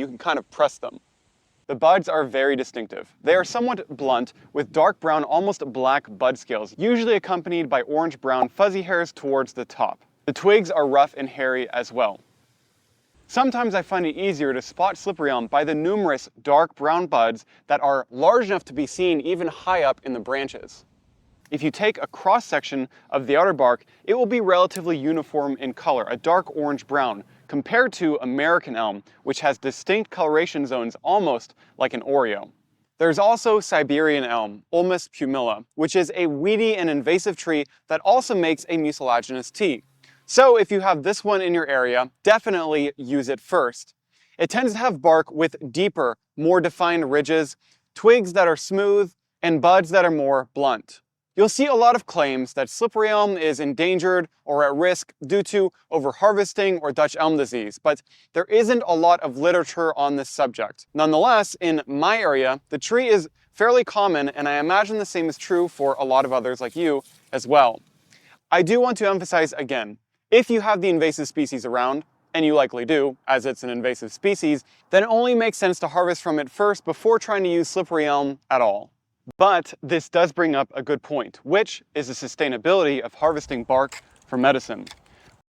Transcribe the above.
you can kind of press them. The buds are very distinctive. They are somewhat blunt, with dark brown, almost black bud scales, usually accompanied by orange-brown fuzzy hairs towards the top. The twigs are rough and hairy as well. Sometimes I find it easier to spot slippery elm by the numerous dark brown buds that are large enough to be seen even high up in the branches. If you take a cross-section of the outer bark, it will be relatively uniform in color, a dark orange-brown, compared to American elm, which has distinct coloration zones almost like an Oreo. There's also Siberian elm, Ulmus pumila, which is a weedy and invasive tree that also makes a mucilaginous tea. So if you have this one in your area, definitely use it first. It tends to have bark with deeper, more defined ridges, twigs that are smooth, and buds that are more blunt. You'll see a lot of claims that slippery elm is endangered or at risk due to overharvesting or Dutch elm disease, but there isn't a lot of literature on this subject. Nonetheless, in my area, the tree is fairly common, and I imagine the same is true for a lot of others like you as well. I do want to emphasize again, if you have the invasive species around, and you likely do, as it's an invasive species, then it only makes sense to harvest from it first before trying to use slippery elm at all. But this does bring up a good point, which is the sustainability of harvesting bark for medicine.